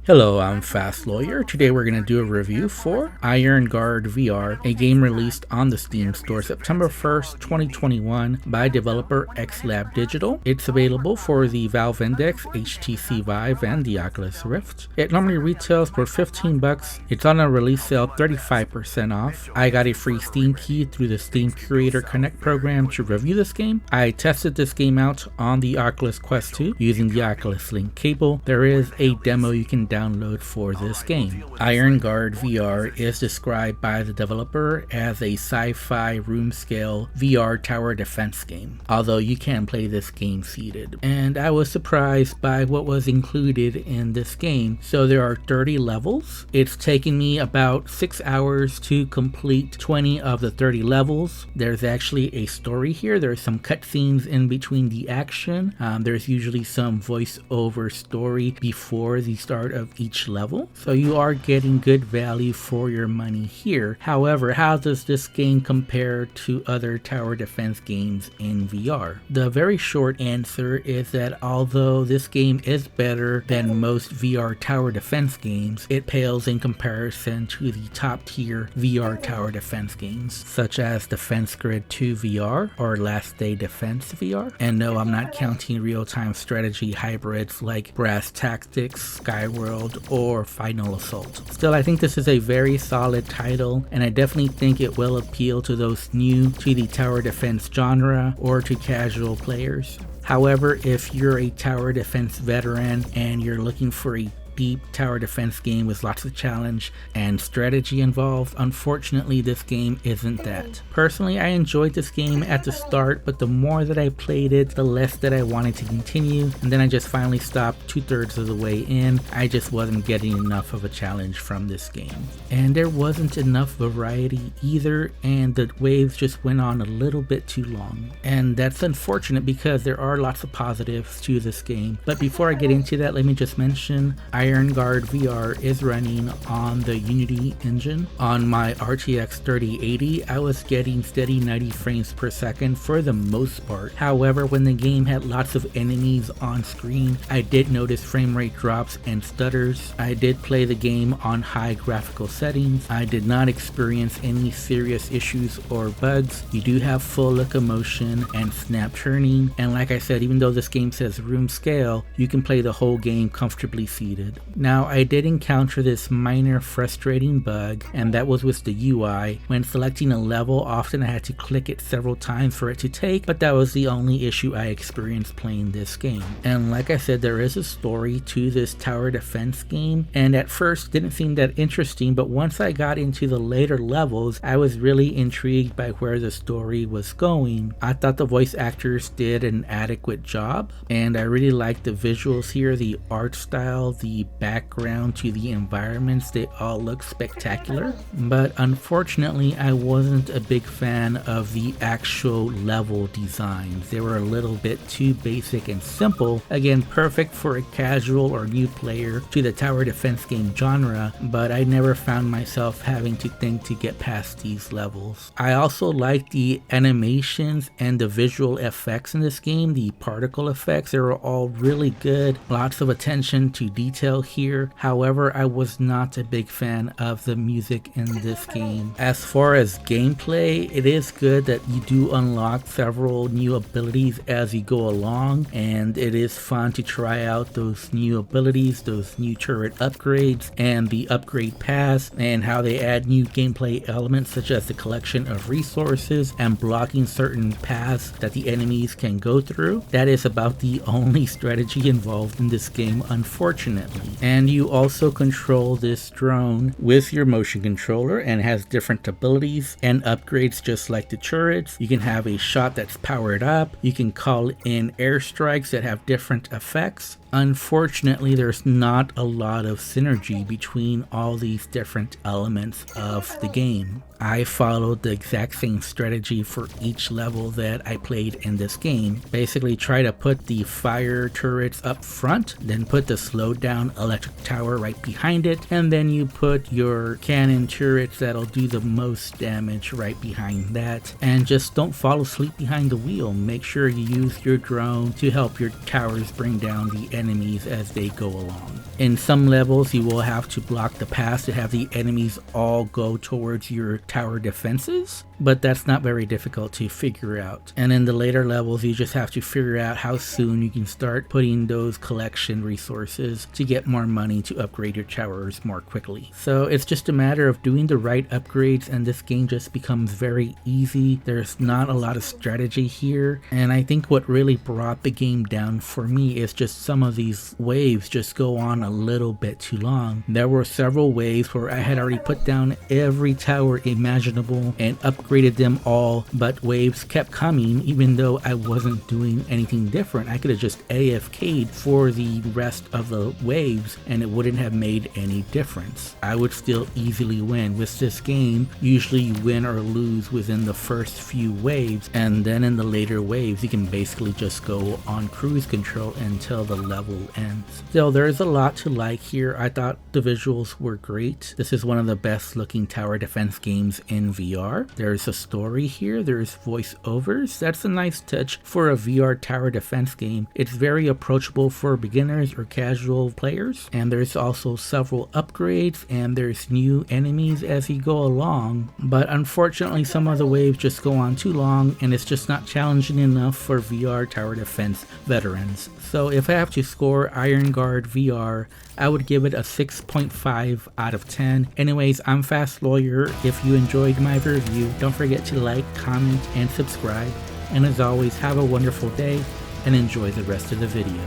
Hello, I'm Fast Lawyer. Today we're going to do a review for Iron Guard VR, a game released on the Steam Store September 1st, 2021 by developer XLab Digital. It's available for the Valve Index, HTC Vive, and the Oculus Rift. It normally retails for $15. It's on a release sale 35% off. I got a free Steam key through the Steam Curator Connect program to review this game. I tested this game out on the Oculus Quest 2 using the Oculus Link cable. There is a demo you can download for this game. Iron Guard VR is described by the developer as a sci-fi room-scale VR tower defense game, although you can play this game seated. And I was surprised by what was included in this game. So there are 30 levels. It's taken me about 6 hours to complete 20 of the 30 levels. There's actually a story here. There's some cutscenes in between the action. There's usually some voice-over story before the start of each level, so you are getting good value for your money here. However, how does this game compare to other tower defense games in VR? The very short answer is that although this game is better than most VR tower defense games, it pales in comparison to the top tier VR tower defense games, such as Defense Grid 2 VR or Last Day Defense VR. And no, I'm not counting real-time strategy hybrids like Brass Tactics, Skyworld, or Final Assault. Still, I think this is a very solid title, and I definitely think it will appeal to those new to the tower defense genre or to casual players. However, if you're a tower defense veteran and you're looking for a deep tower defense game with lots of challenge and strategy involved, unfortunately this game isn't that. Personally, I enjoyed this game at the start, but the more that I played it, the less that I wanted to continue, and then I just finally stopped 2/3 of the way in. I just wasn't getting enough of a challenge from this game. And there wasn't enough variety either, and the waves just went on a little bit too long. And that's unfortunate because there are lots of positives to this game. But before I get into that, let me just mention Iron Guard VR is running on the Unity engine. On my RTX 3080, I was getting steady 90 frames per second for the most part. However, when the game had lots of enemies on screen, I did notice frame rate drops and stutters. I did play the game on high graphical settings. I did not experience any serious issues or bugs. You do have full locomotion and snap turning, and like I said, even though this game says room scale, you can play the whole game comfortably seated. Now, I did encounter this minor frustrating bug, and that was with the UI. When selecting a level, often I had to click it several times for it to take, but that was the only issue I experienced playing this game. And like I said, there is a story to this tower defense game, and at first didn't seem that interesting, but once I got into the later levels, I was really intrigued by where the story was going. I thought the voice actors did an adequate job, and I really liked the visuals here, the art style, the background to the environments. They all look spectacular, but unfortunately I wasn't a big fan of the actual level designs. They were a little bit too basic and simple. Again, perfect for a casual or new player to the tower defense game genre, but I never found myself having to think to get past these levels. I also like the animations and the visual effects in this game. The particle effects, they were all really good. Lots of attention to detail here. However, I was not a big fan of the music in this game. As far as gameplay, it is good that you do unlock several new abilities as you go along, and it is fun to try out those new abilities, those new turret upgrades, and the upgrade paths, and how they add new gameplay elements such as the collection of resources and blocking certain paths that the enemies can go through. That is about the only strategy involved in this game, unfortunately. And you also control this drone with your motion controller, and has different abilities and upgrades just like the turrets. You can have a shot that's powered up. You can call in airstrikes that have different effects. Unfortunately, there's not a lot of synergy between all these different elements of the game. I followed the exact same strategy for each level that I played in this game. Basically try to put the fire turrets up front, then put the slowed down electric tower right behind it, and then you put your cannon turrets that'll do the most damage right behind that. And just don't fall asleep behind the wheel. Make sure you use your drone to help your towers bring down the enemies as they go along. In some levels, you will have to block the path to have the enemies all go towards your tower defenses, but that's not very difficult to figure out. And in the later levels, you just have to figure out how soon you can start putting those collection resources to get more money to upgrade your towers more quickly. So it's just a matter of doing the right upgrades, and this game just becomes very easy. There's not a lot of strategy here, and I think what really brought the game down for me is just some of these waves just go on a little bit too long. There were several waves where I had already put down every tower imaginable and upgraded them all, but waves kept coming even though I wasn't doing anything different. I could have just AFK'd for the rest of the waves and it wouldn't have made any difference. I would still easily win. With this game, usually you win or lose within the first few waves, and then in the later waves you can basically just go on cruise control until the level ends. Still, there's a lot to like here. I thought the visuals were great. This is one of the best looking tower defense games in VR. There's a story here, there's voiceovers. That's a nice touch for a VR tower defense game. It's very approachable for beginners or casual players, and there's also several upgrades and there's new enemies as you go along, but unfortunately some of the waves just go on too long and it's just not challenging enough for VR tower defense veterans. So if I have to score Iron Guard VR, I would give it a 6.5 out of 10. Anyways, I'm Fast Lawyer. If you enjoyed my review, don't forget to like, comment, and subscribe. And as always, have a wonderful day and enjoy the rest of the video.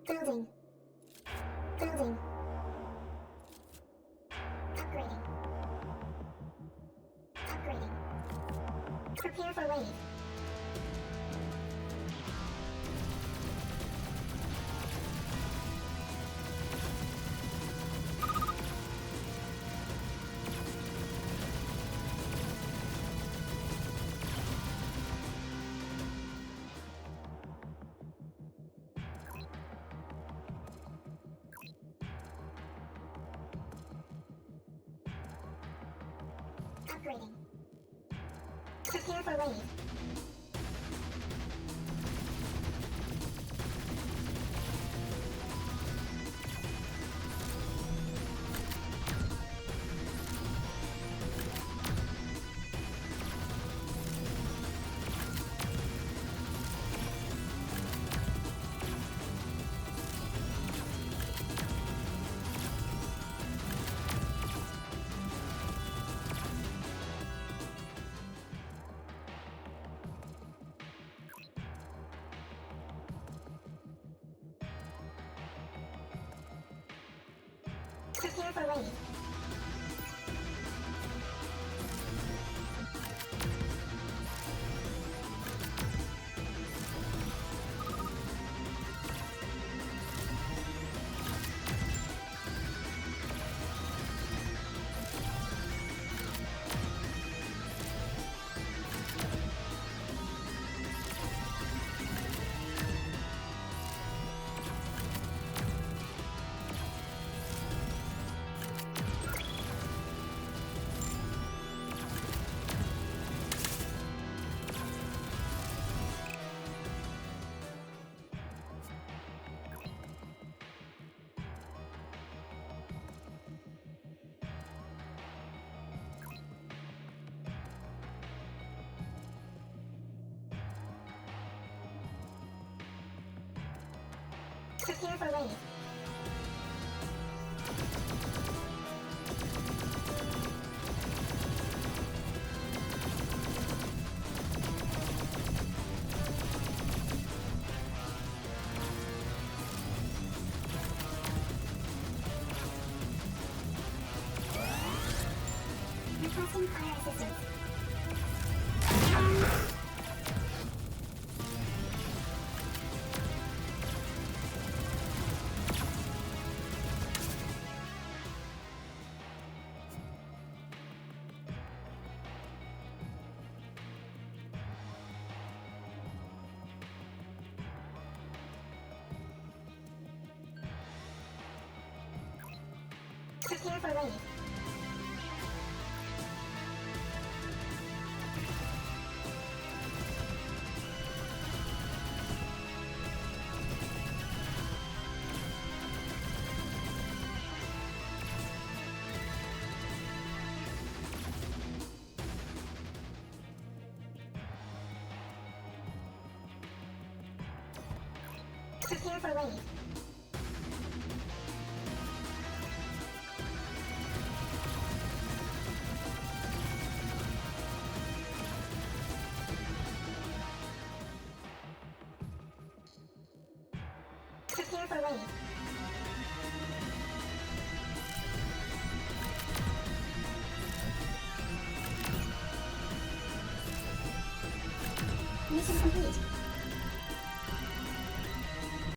Building. Building. Upgrading. Upgrading. Prepare for wave. Upgrading. Prepare for wave. Prepare for wave. Prepare for wave. Requesting fire assistance. Prepare for wave. Prepare for wave. Prepare for wave. Mission complete.